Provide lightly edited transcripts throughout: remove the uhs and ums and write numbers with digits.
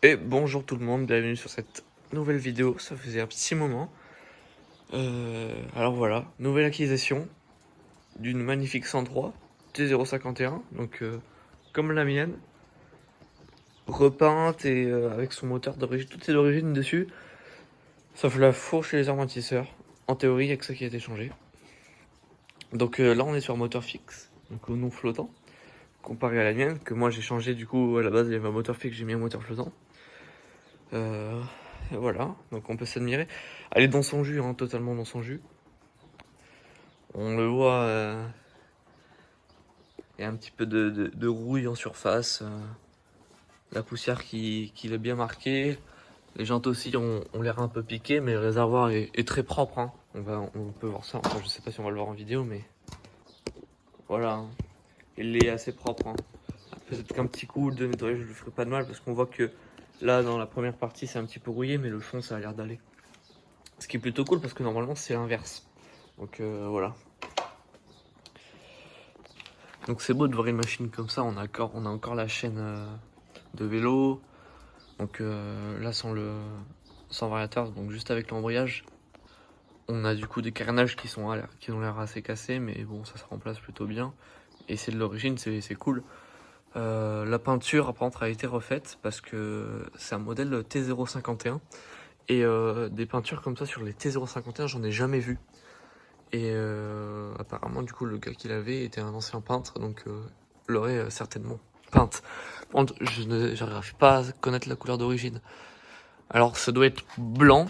Et bonjour tout le monde, bienvenue sur cette nouvelle vidéo, ça faisait un petit moment. Alors voilà, nouvelle acquisition d'une magnifique 103 T051, donc comme la mienne, repeinte et avec son moteur d'origine, tout est d'origine dessus, sauf la fourche et les amortisseurs. En théorie, il n'y a que ça qui a été changé. Donc là on est sur moteur fixe, donc au non flottant, comparé à la mienne, que moi j'ai changé du coup à la base il y avait un moteur fixe, j'ai mis un moteur flottant. Et voilà, donc on peut s'admirer. Elle est dans son jus, hein, totalement dans son jus. On le voit, il y a un petit peu de rouille en surface. La poussière qui l'a bien marqué. Les jantes aussi ont l'air un peu piquées, mais le réservoir est très propre. Hein. On peut voir ça. Enfin, je sais pas si on va le voir en vidéo, mais voilà. Hein. Il est assez propre. Hein. Peut-être qu'un petit coup de nettoyage ne lui ferait pas de mal, parce qu'on voit que là, dans la première partie, c'est un petit peu rouillé, mais le fond, ça a l'air d'aller. Ce qui est plutôt cool, parce que normalement, c'est l'inverse. Donc voilà. Donc c'est beau de voir une machine comme ça, on a encore la chaîne de vélo. Donc là sans variateur, donc juste avec l'embrayage. On a du coup des carénages qui ont l'air assez cassés, mais bon ça se remplace plutôt bien. Et c'est de l'origine, c'est cool. La peinture par contre a été refaite parce que c'est un modèle T051. Et des peintures comme ça sur les T051 j'en ai jamais vu. Et apparemment, du coup, le gars qui l'avait était un ancien peintre, donc l'aurait certainement peinte. Par contre, je n'arrive pas à connaître la couleur d'origine. Alors, ça doit être blanc,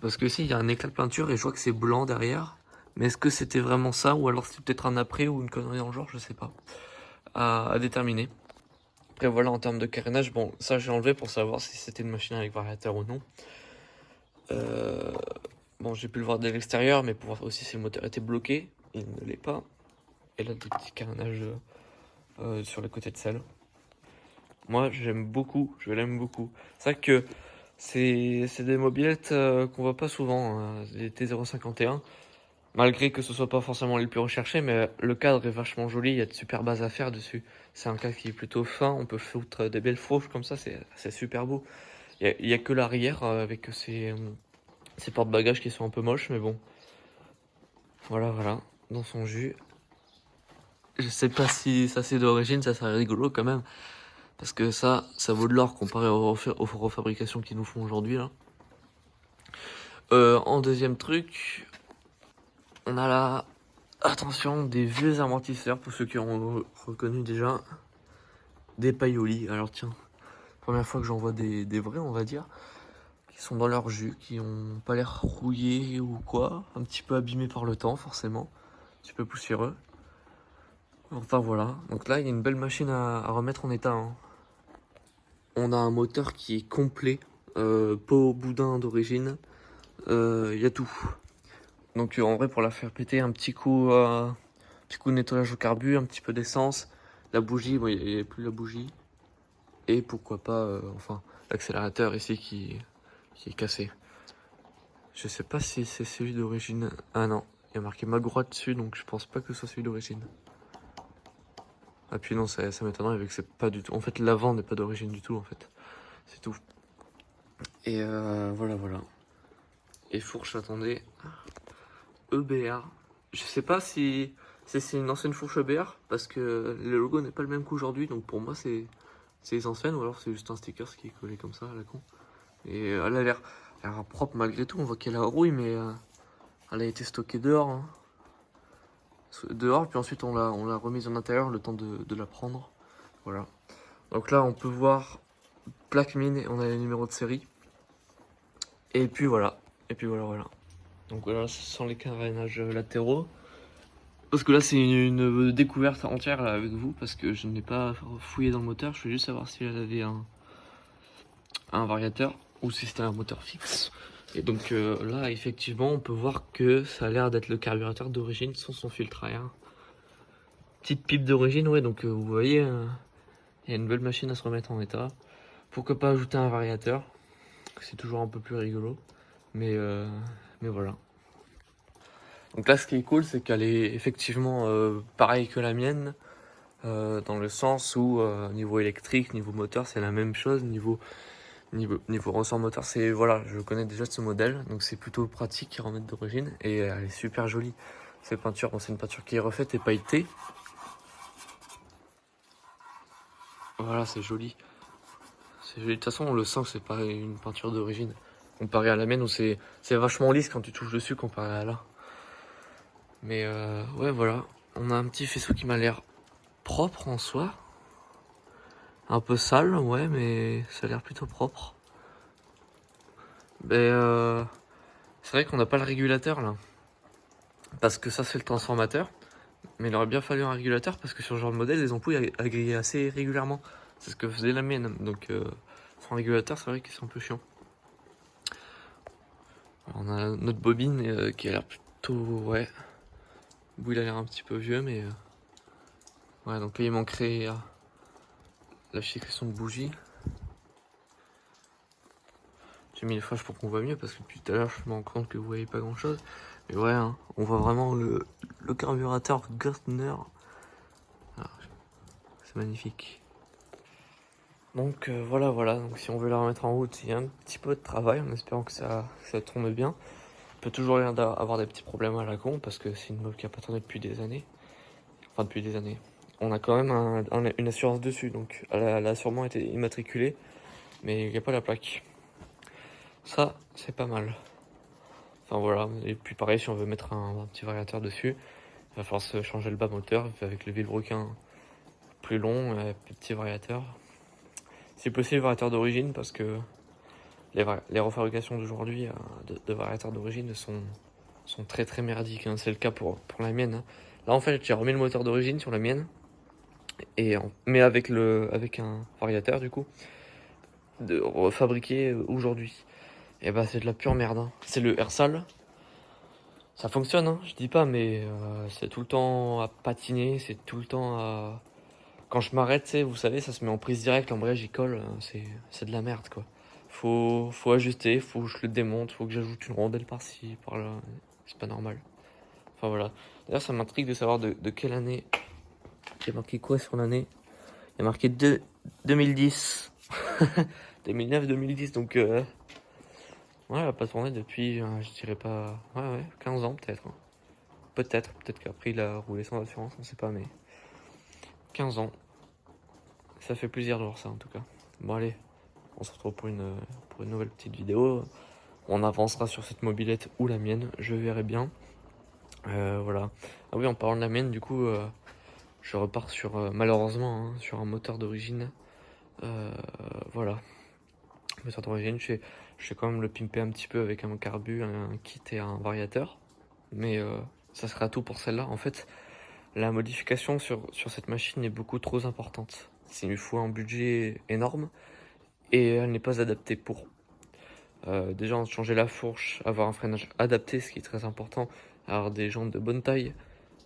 parce que si, il y a un éclat de peinture et je vois que c'est blanc derrière. Mais est-ce que c'était vraiment ça, ou alors c'était peut-être un après ou une connerie dans le genre, je sais pas. À déterminer. Après, voilà, en termes de carénage, bon, ça j'ai enlevé pour savoir si c'était une machine avec variateur ou non. Bon, j'ai pu le voir de l'extérieur, mais pour voir aussi si le moteur était bloqué. Il ne l'est pas. Et là, des petits carénages sur le côté de selle. Moi, j'aime beaucoup, je l'aime beaucoup. C'est vrai que c'est des mobilettes qu'on voit pas souvent, hein, les T051. Malgré que ce soit pas forcément les plus recherchés, mais le cadre est vachement joli, il y a de super bases à faire dessus. C'est un cadre qui est plutôt fin, on peut foutre des belles fourches comme ça, c'est super beau. Il y a que l'arrière avec ces porte-bagages qui sont un peu moches, mais bon. Voilà, dans son jus. Je sais pas si ça c'est d'origine, ça serait rigolo quand même. Parce que ça vaut de l'or comparé aux refabrications qu'ils nous font aujourd'hui là. En deuxième truc, on a là, attention, des vieux amortisseurs pour ceux qui ont reconnu déjà. Des Paoli. Alors tiens, première fois que j'en vois des vrais, on va dire, qui sont dans leur jus, qui ont pas l'air rouillés ou quoi, un petit peu abîmés par le temps forcément, un petit peu poussiéreux. Enfin voilà, donc là il y a une belle machine à remettre en état. Hein. On a un moteur qui est complet, pot boudin d'origine, y a tout. Donc en vrai pour la faire péter un petit coup de nettoyage au carbu, un petit peu d'essence, la bougie, bon, il n'y a plus la bougie. Et pourquoi pas, enfin, l'accélérateur ici qui est cassé. Je sais pas si c'est celui d'origine. Ah non, il y a marqué Magura dessus, donc je pense pas que ce soit celui d'origine. Ah puis non, ça m'étonnerait vu que c'est pas du tout. En fait, l'avant n'est pas d'origine du tout en fait. C'est tout. Et voilà. Et fourche, attendez. EBR. Je sais pas si c'est une ancienne fourche EBR parce que le logo n'est pas le même qu'aujourd'hui, donc pour moi c'est les anciennes ou alors c'est juste un sticker qui est collé comme ça à la con. Et elle a l'air propre malgré tout, on voit qu'elle a rouille mais elle a été stockée dehors. Hein. Dehors, puis ensuite on l'a remise en intérieur le temps de la prendre. Voilà. Donc là on peut voir plaque mine et on a les numéros de série. Et puis voilà. Voilà. Donc voilà, ce sont les carénages latéraux. Parce que là, c'est une découverte entière là, avec vous, parce que je n'ai pas fouillé dans le moteur. Je voulais juste savoir si elle avait un variateur ou si c'était un moteur fixe. Et donc là, effectivement, on peut voir que ça a l'air d'être le carburateur d'origine sans son filtre à air. Petite pipe d'origine, ouais, donc vous voyez, il y a une belle machine à se remettre en état. Pourquoi pas ajouter un variateur? C'est toujours un peu plus rigolo. Mais voilà. Donc là, ce qui est cool, c'est qu'elle est effectivement pareille que la mienne, dans le sens où niveau électrique, niveau moteur, c'est la même chose. Niveau Niveau ressort moteur, c'est voilà, je connais déjà ce modèle, donc c'est plutôt pratique à remettre d'origine et elle est super jolie. Cette peinture, bon, c'est une peinture qui est refaite et pailletée. Voilà, c'est joli. C'est joli. De toute façon, on le sent que c'est pas une peinture d'origine. Comparé à la mienne où c'est vachement lisse quand tu touches dessus comparé à là. Mais ouais, voilà. On a un petit faisceau qui m'a l'air propre en soi. Un peu sale, ouais, mais ça a l'air plutôt propre. C'est vrai qu'on n'a pas le régulateur là. Parce que ça, c'est le transformateur. Mais il aurait bien fallu un régulateur parce que sur ce genre de modèle, les ampoules grillaient assez régulièrement. C'est ce que faisait la mienne. Donc, sans régulateur, c'est vrai que c'est un peu chiant. Alors, on a notre bobine qui a l'air plutôt. Ouais. Le bout, il a l'air un petit peu vieux, mais. Ouais, donc là, il manquerait la sécrétion de bougie. J'ai mis les flashs pour qu'on voit mieux parce que depuis tout à l'heure, je me rends compte que vous voyez pas grand chose. Mais ouais, hein, on voit vraiment le carburateur Gertner. Ah, c'est magnifique. Donc voilà, donc si on veut la remettre en route, il y a un petit peu de travail en espérant que ça tourne bien. Il peut toujours y avoir des petits problèmes à la con parce que c'est une moto qui a pas tourné depuis des années. Enfin depuis des années. On a quand même une assurance dessus, donc elle a sûrement été immatriculée, mais il n'y a pas la plaque. Ça, c'est pas mal. Enfin voilà, et puis pareil, si on veut mettre un petit variateur dessus, il va falloir se changer le bas moteur avec le vilebrequin plus long, petit variateur. Si possible, variateur d'origine parce que les refabrications d'aujourd'hui de variateurs d'origine sont très très merdiques. Hein. C'est le cas pour la mienne. Hein. Là en fait, j'ai remis le moteur d'origine sur la mienne, mais avec un variateur du coup, fabriqué aujourd'hui. Et bah c'est de la pure merde. Hein. C'est le Ersal. Ça fonctionne, hein, je dis pas, mais c'est tout le temps à patiner, c'est tout le temps à... Quand je m'arrête, vous savez, ça se met en prise directe, l'embrayage il colle, c'est de la merde quoi. Faut ajuster, faut que je le démonte, faut que j'ajoute une rondelle par-ci, par-là, c'est pas normal. Enfin voilà. D'ailleurs ça m'intrigue de savoir de quelle année, il y a marqué quoi sur l'année. Il y a marqué 2010, 2009-2010, donc ouais, elle a pas tourné depuis, je dirais pas, ouais, 15 ans peut-être. Hein. Peut-être qu'après il a roulé sans assurance, on sait pas, mais 15 ans. Ça fait plaisir de voir ça en tout cas. Bon allez, on se retrouve pour une nouvelle petite vidéo. On avancera sur cette mobilette ou la mienne, je verrai bien. Voilà. Ah oui, en parlant de la mienne, du coup, je repars sur, malheureusement, hein, sur un moteur d'origine. Voilà. Moteur d'origine, je vais quand même le pimper un petit peu avec un carbu, un kit et un variateur. Mais ça sera tout pour celle-là. En fait, la modification sur cette machine est beaucoup trop importante. Il lui faut un budget énorme et elle n'est pas adaptée pour. Déjà, changer la fourche, avoir un freinage adapté, ce qui est très important, avoir des jantes de bonne taille,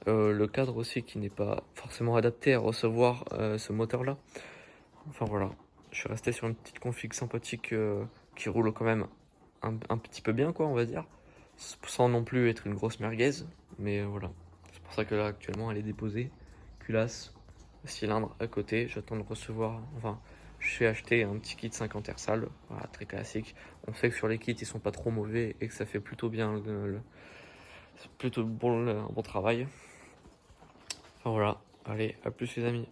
le cadre aussi qui n'est pas forcément adapté à recevoir ce moteur-là. Enfin voilà, je suis resté sur une petite config sympathique qui roule quand même un petit peu bien, quoi, on va dire, sans non plus être une grosse merguez, mais voilà. C'est pour ça que là, actuellement, elle est déposée, culasse, cylindre à côté, j'attends de recevoir, enfin, je vais acheter un petit kit 50 Ersal, voilà, très classique. On sait que sur les kits, ils sont pas trop mauvais et que ça fait plutôt bien plutôt un bon travail. Enfin voilà, allez, à plus les amis.